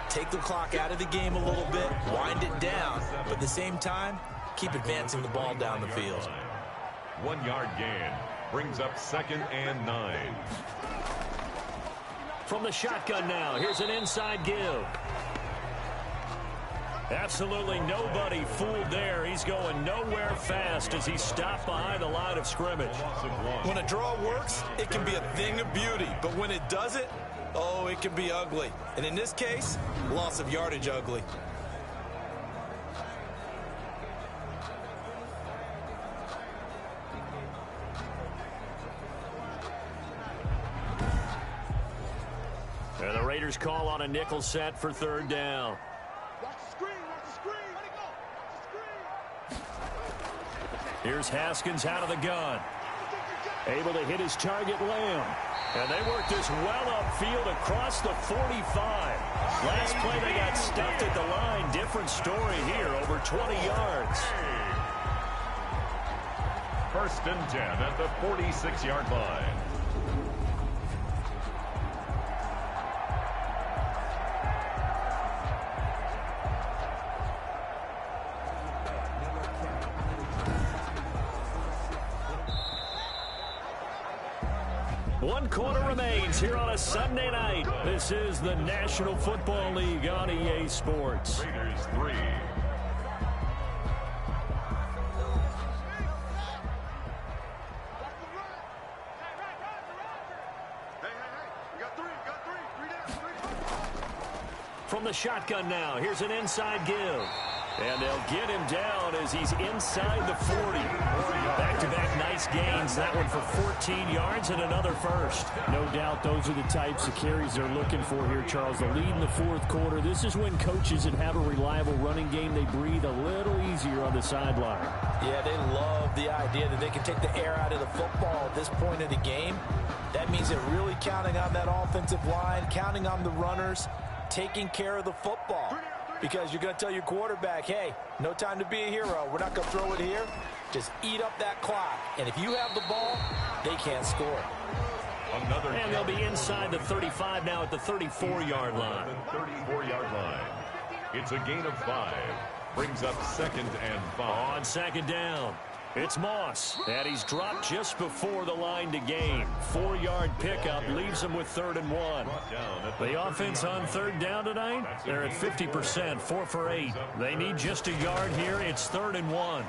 Take the clock out of the game a little bit, wind it down, but at the same time, keep advancing the ball down the field. 1-yard gain brings up 2nd and 9. From the shotgun now, here's an inside give. Absolutely nobody fooled there. He's going nowhere fast as he stopped behind the line of scrimmage. When a draw works, it can be a thing of beauty. But when it doesn't, oh, it can be ugly. And in this case, loss of yardage ugly. And the Raiders call on a nickel set for 3rd down. Here's Haskins out of the gun. Able to hit his target, Lamb. And they work this well upfield across the 45. Last play they got stuffed at the line. Different story here, over 20 yards. 1st and 10 at the 46-yard line. One quarter remains here on a Sunday night. This is the National Football League on EA Sports. Raiders 3. From the shotgun now, here's an inside give. And they'll get him down as he's inside the 40. Back-to-back nice gains. That one for 14 yards and another first. No doubt those are the types of carries they're looking for here, Charles. The lead in the fourth quarter. This is when coaches that have a reliable running game, they breathe a little easier on the sideline. Yeah, they love the idea that they can take the air out of the football at this point of the game. That means they're really counting on that offensive line, counting on the runners, taking care of the football. Because you're going to tell your quarterback, hey, no time to be a hero. We're not going to throw it here. Just eat up that clock. And if you have the ball, they can't score. And they'll be inside the 35 now at the 34-yard line. The 34-yard line. It's a gain of 5. Brings up 2nd and 5. On second down, it's Moss. And he's dropped just before the line to gain. 4-yard pickup leaves him with 3rd and 1. The offense on third down tonight, they're at 50%, 4 for 8. They need just a yard here. It's 3rd and 1.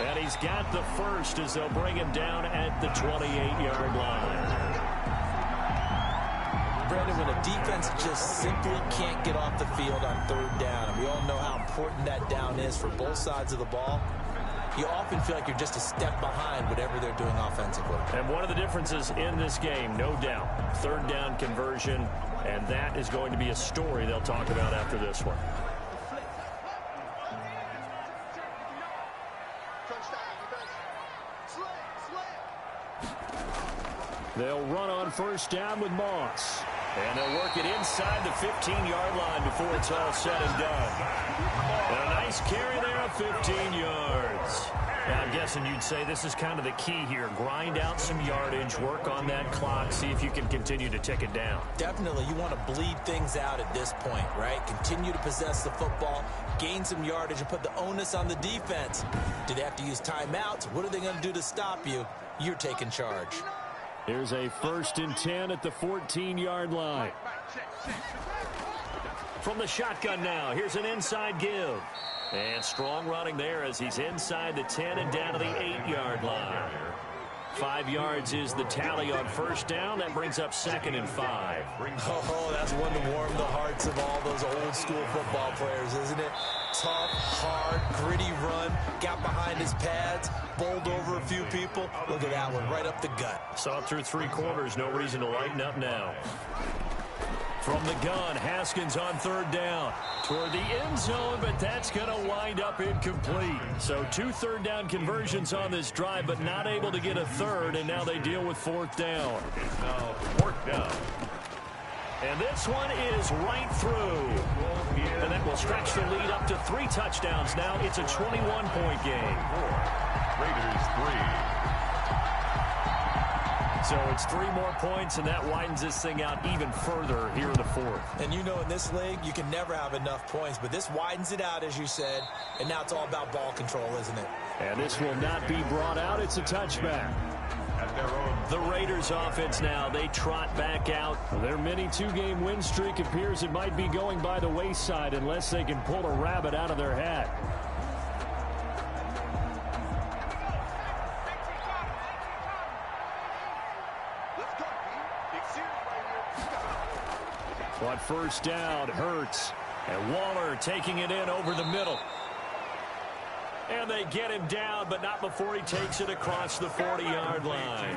And he's got the first as they'll bring him down at the 28-yard line. Brandon, when a defense just simply can't get off the field on third down, and we all know how important that down is for both sides of the ball, you often feel like you're just a step behind whatever they're doing offensively. And one of the differences in this game, no doubt, third down conversion, and that is going to be a story they'll talk about after this one. They'll run on first down with Moss. And they'll work it inside the 15-yard line before it's all said and done. And a nice carry there of 15 yards. Now, I'm guessing you'd say this is kind of the key here. Grind out some yardage, work on that clock, see if you can continue to tick it down. Definitely, you want to bleed things out at this point, right? Continue to possess the football, gain some yardage, and put the onus on the defense. Do they have to use timeouts? What are they going to do to stop you? You're taking charge. Here's a 1st and 10 at the 14-yard line. From the shotgun now, here's an inside give. And strong running there as he's inside the 10 and down to the 8-yard line. 5 yards is the tally on first down. That brings up 2nd and 5. Oh, that's one to warm the hearts of all those old school football players, isn't it? Tough, hard, gritty run, got behind his pads, bowled over a few people. Look at that one, right up the gut. Saw it through 3 quarters, no reason to lighten up now. From the gun, Haskins on third down. Toward the end zone, but that's going to wind up incomplete. So 2 third-down conversions on this drive, but not able to get a third, and now they deal with 4th down. It's now 4th down. And this one is right through. And that will stretch the lead up to 3 touchdowns now. It's a 21-point game. Raiders 3. So it's 3 more points, and that widens this thing out even further here in the 4th. And you know in this league, you can never have enough points, but this widens it out, as you said, and now it's all about ball control, isn't it? And this will not be brought out. It's a touchback. The Raiders offense now, they trot back out. Their mini 2-game win streak appears it might be going by the wayside unless they can pull a rabbit out of their hat. On first down, Hurts. And Waller taking it in over the middle. And they get him down, but not before he takes it across the 40-yard line.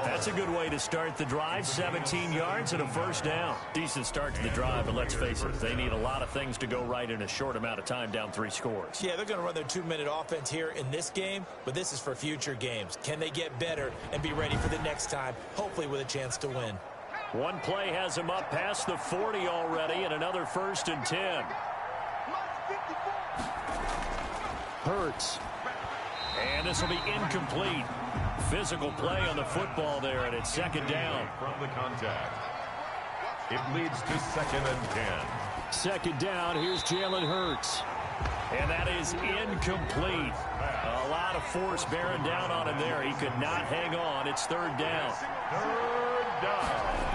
That's a good way to start the drive. 17 yards and a first down. Decent start to the drive, but let's face it, they need a lot of things to go right in a short amount of time, down 3 scores. Yeah, they're going to run their 2-minute offense here in this game, but this is for future games. Can they get better and be ready for the next time, hopefully with a chance to win? One play has him up past the 40 already, and another 1st and 10. Hurts. And this will be incomplete. Physical play on the football there, and it's 2nd down. From the contact. It leads to 2nd and 10. 2nd down, here's Jalen Hurts. And that is incomplete. A lot of force bearing down on him there. He could not hang on. It's third down. Third down.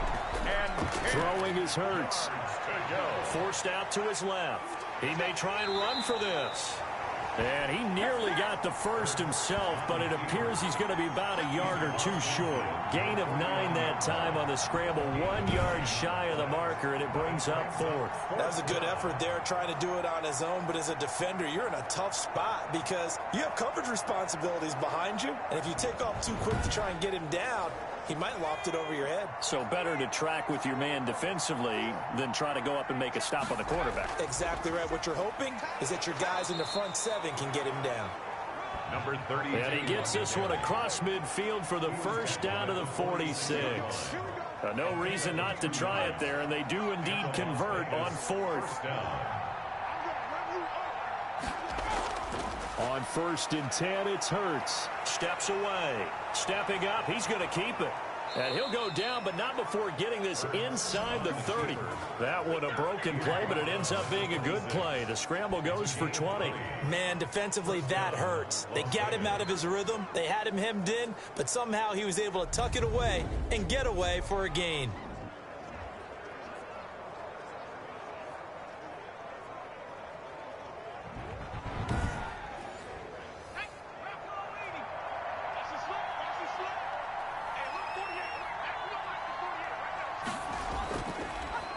And throwing is Hurts. Forced out to his left. He may try and run for this. And he nearly got the first himself, but it appears he's going to be about a yard or two short. Gain of 9 that time on the scramble, 1 yard shy of the marker, and it brings up fourth. That was a good effort there, trying to do it on his own, but as a defender, you're in a tough spot because you have coverage responsibilities behind you, and if you take off too quick to try and get him down, he might loft it over your head. So better to track with your man defensively than try to go up and make a stop on the quarterback. Exactly right. What you're hoping is that your guys in the front 7 can get him down. Number 30. And he gets this one across midfield for the first down to the 46. No reason not to try it there, and they do indeed convert on fourth. On 1st and 10, it's Hurts. Steps away. Stepping up, he's going to keep it. And he'll go down, but not before getting this inside the 30. That one a broken play, but it ends up being a good play. The scramble goes for 20. Man, defensively, that hurts. They got him out of his rhythm. They had him hemmed in, but somehow he was able to tuck it away and get away for a gain.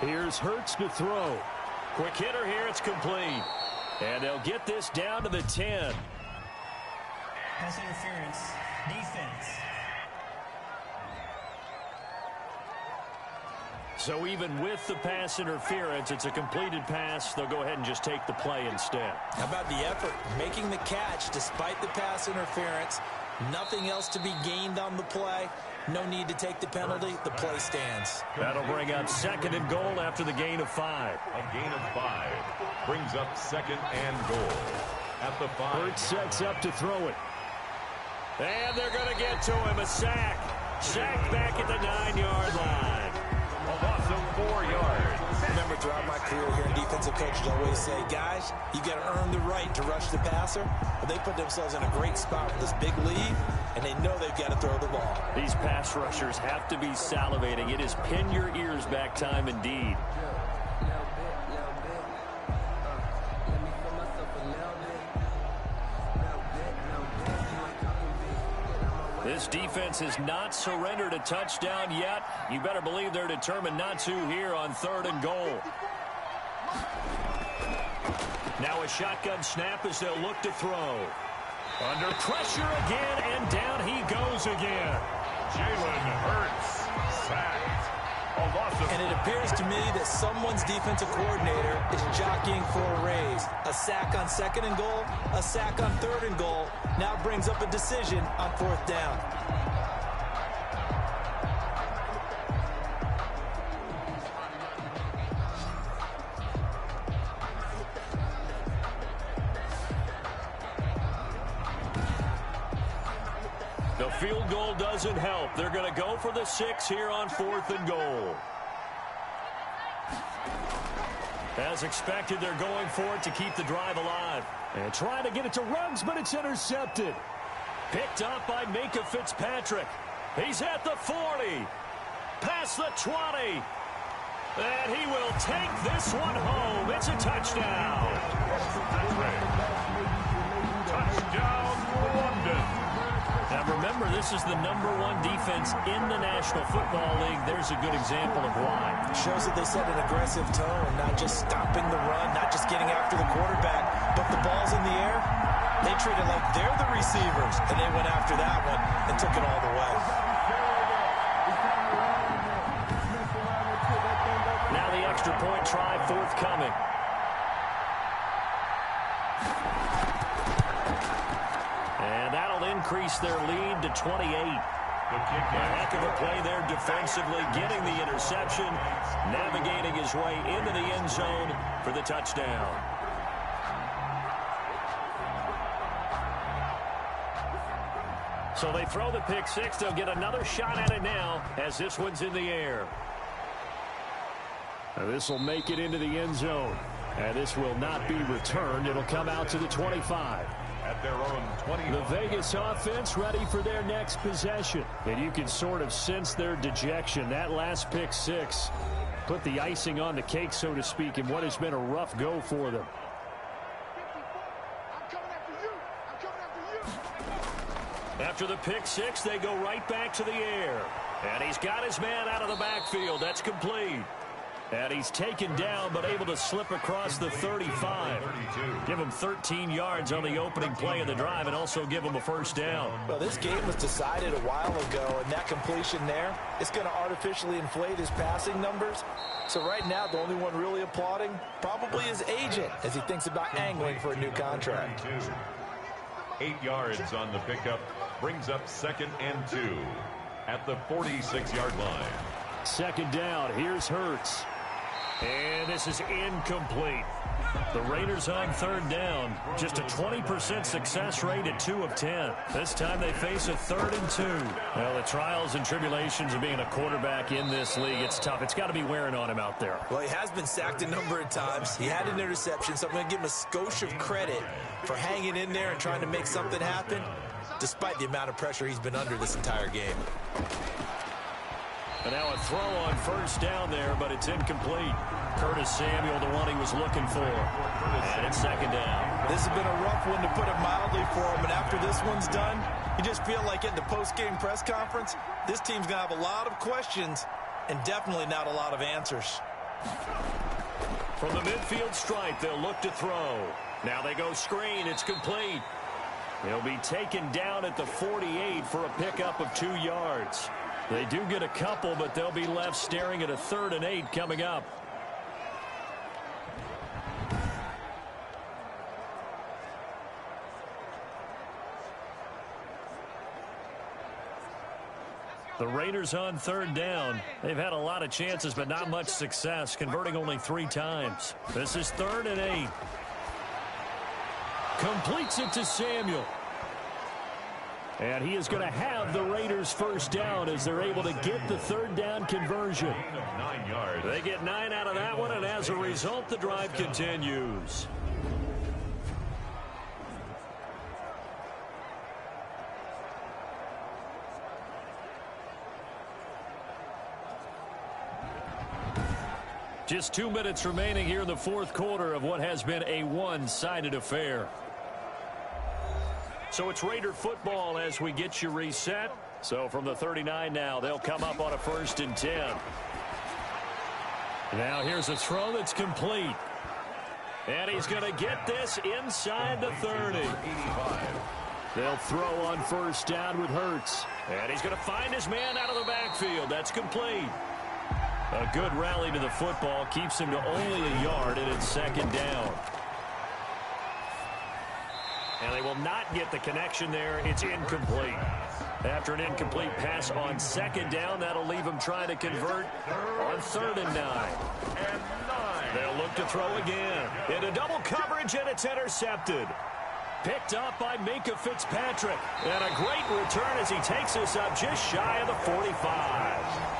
Here's Hurts to throw. Quick hitter here, it's complete. And they'll get this down to the 10. Pass interference. Defense. So even with the pass interference, it's a completed pass. They'll go ahead and just take the play instead. How about the effort? Making the catch despite the pass interference. Nothing else to be gained on the play. No need to take the penalty. The play stands. That'll bring up 2nd and goal after the gain of 5. A gain of 5 brings up 2nd and goal at the 5. Hurts sets up to throw it. And they're going to get to him. A sack. Sacked back at the 9-yard line. A loss of 4 yards. Remember, throughout my career here in defensive coaches always say, guys, you got to earn the right to rush the passer. But they put themselves in a great spot with this big lead, and they know they've got to throw the ball. These pass rushers have to be salivating. It is pin your ears back time indeed. This defense has not surrendered a touchdown yet. You better believe they're determined not to here on 3rd and goal. Now a shotgun snap as they'll look to throw. Under pressure again, and down he goes again. Jalen Hurts sacked. A loss of... And it appears to me that someone's defensive coordinator is jockeying for a raise. A sack on 2nd and goal, a sack on 3rd and goal. Now brings up a decision on 4th down. The field goal doesn't help. They're going to go for the 6 here on 4th and goal. As expected, they're going for it to keep the drive alive. And trying to get it to Ruggs, but it's intercepted. Picked up by Minkah Fitzpatrick. He's at the 40. Past the 20. And he will take this one home. It's a touchdown. Touchdown, London. Now remember, this is the #1 defense in the National Football League. There's a good example of why. Shows that they set an aggressive tone, not just stopping the run, not just getting after the quarterback, but the ball's in the air. They treat it like they're the receivers, and they went after that one and took it all the way. Now the extra point try forthcoming. And that'll increase their lead to 28. A heck of a play there defensively, getting the interception, navigating his way into the end zone for the touchdown. So they throw the pick 6. They'll get another shot at it now as this one's in the air. This will make it into the end zone. And this will not be returned. It'll come out to the 25. At their own 20. The Vegas offense ready for their next possession. And you can sort of sense their dejection. That last pick six put the icing on the cake, so to speak, in what has been a rough go for them. After the pick six, they go right back to the air. And he's got his man out of the backfield. That's complete. And he's taken down but able to slip across the 35. Give him 13 yards on the opening play of the drive and also give him a first down. Well, this game was decided a while ago, and that completion there, it's going to artificially inflate his passing numbers. So right now, the only one really applauding probably his agent as he thinks about angling for a new contract. 8 yards on the pickup brings up 2nd and 2 at the 46-yard line. Second down. Here's Hurts. And this is incomplete. The Raiders on 3rd down. Just a 20% success rate at 2 of 10. This time they face a 3rd and 2. Well, the trials and tribulations of being a quarterback in this league, it's tough. It's got to be wearing on him out there. Well, he has been sacked a number of times. He had an interception, so I'm going to give him a skosh of credit for hanging in there and trying to make something happen, despite the amount of pressure he's been under this entire game. And now a throw on 1st down there, but it's incomplete. Curtis Samuel, the one he was looking for. And it's 2nd down. This has been a rough one, to put it mildly, for him. And after this one's done, you just feel like at the post-game press conference, this team's going to have a lot of questions and definitely not a lot of answers. From the midfield stripe, they'll look to throw. Now they go screen. It's complete. He'll be taken down at the 48 for a pickup of 2 yards. They do get a couple, but they'll be left staring at a 3rd and 8 coming up. The Raiders on 3rd down. They've had a lot of chances, but not much success, converting only 3 times. This is 3rd and 8. Completes it to Samuel. And he is going to have the Raiders' first down as they're able to get the 3rd down conversion. 9 yards. They get 9 out of that one, and as a result, the drive continues. Just 2 minutes remaining here in the 4th quarter of what has been a one-sided affair. So it's Raider football as we get you reset. So from the 39 now, they'll come up on a 1st and 10. Now here's a throw that's complete. And he's going to get this inside the 30. They'll throw on 1st down with Hurts. And he's going to find his man out of the backfield. That's complete. A good rally to the football keeps him to only a yard, and it's 2nd down. And they will not get the connection there. It's incomplete. After an incomplete pass on 2nd down, that'll leave them trying to convert on 3rd and 9. They'll look to throw again. Into double coverage, and it's intercepted. Picked up by Minkah Fitzpatrick. And a great return as he takes us up just shy of the 45.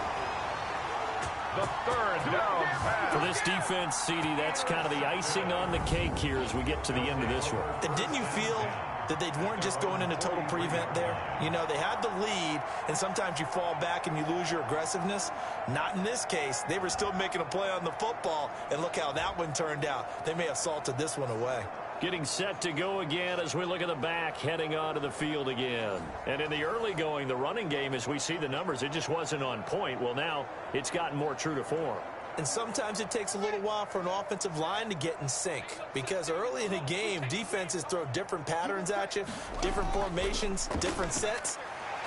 The 3rd down pass. For this defense, CD, that's kind of the icing on the cake here as we get to the end of this one. And didn't you feel that they weren't just going into total prevent there? You know, they had the lead, and sometimes you fall back and you lose your aggressiveness. Not in this case. They were still making a play on the football, and look how that one turned out. They may have salted this one away. Getting set to go again as we look at the back, heading onto the field again. And in the early going, the running game, as we see the numbers, it just wasn't on point. Well, now it's gotten more true to form. And sometimes it takes a little while for an offensive line to get in sync, because early in a game, defenses throw different patterns at you, different formations, different sets,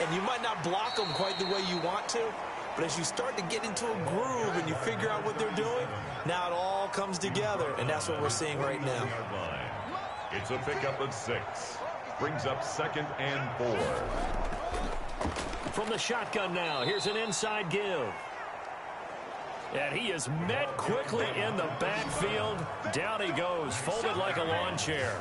and you might not block them quite the way you want to. But as you start to get into a groove and you figure out what they're doing, now it all comes together, and that's what we're seeing right now. It's a pickup of 6. Brings up 2nd and 4. From the shotgun now, here's an inside give. And he is met quickly in the backfield. Down he goes, folded like a lawn chair.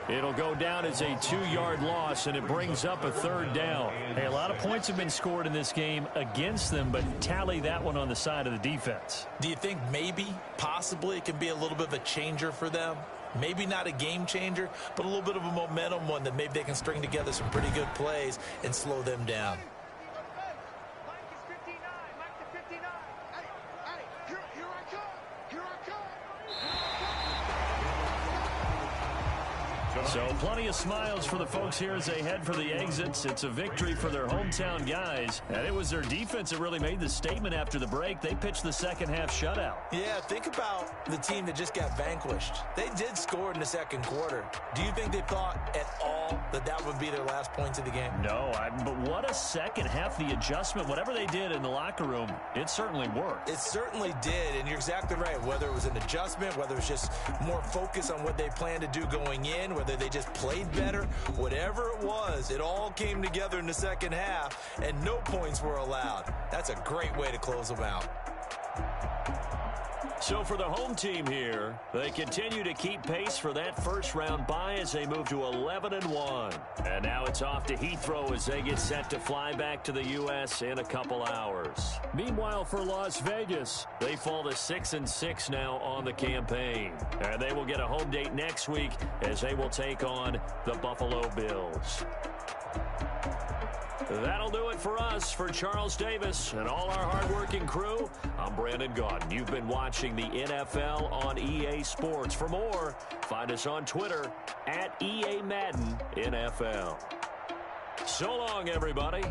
It'll go down as a 2-yard loss, and it brings up a 3rd down. Hey, a lot of points have been scored in this game against them, but tally that one on the side of the defense. Do you think maybe, possibly, it can be a little bit of a changer for them? Maybe not a game changer, but a little bit of a momentum one that maybe they can string together some pretty good plays and slow them down. So plenty of smiles for the folks here as they head for the exits. It's a victory for their hometown guys. And it was their defense that really made the statement after the break. They pitched the second half shutout. Yeah, think about the team that just got vanquished. They did score in the second quarter. Do you think they thought at all that that would be their last points of the game? No, but what a second half. The adjustment, whatever they did in the locker room, it certainly worked. It certainly did, and you're exactly right. Whether it was an adjustment, whether it was just more focus on what they planned to do going in, whether they just played better, whatever it was, it all came together in the second half, and no points were allowed. That's a great way to close them out. So for the home team here, they continue to keep pace for that first-round bye as they move to 11-1. And now it's off to Heathrow as they get set to fly back to the U.S. in a couple hours. Meanwhile, for Las Vegas, they fall to 6-6 now on the campaign. And they will get a home date next week as they will take on the Buffalo Bills. That'll do it for us. For Charles Davis and all our hardworking crew, I'm Brandon Gaudin. You've been watching the NFL on EA Sports. For more, find us on Twitter @EA Madden NFL. So long, everybody.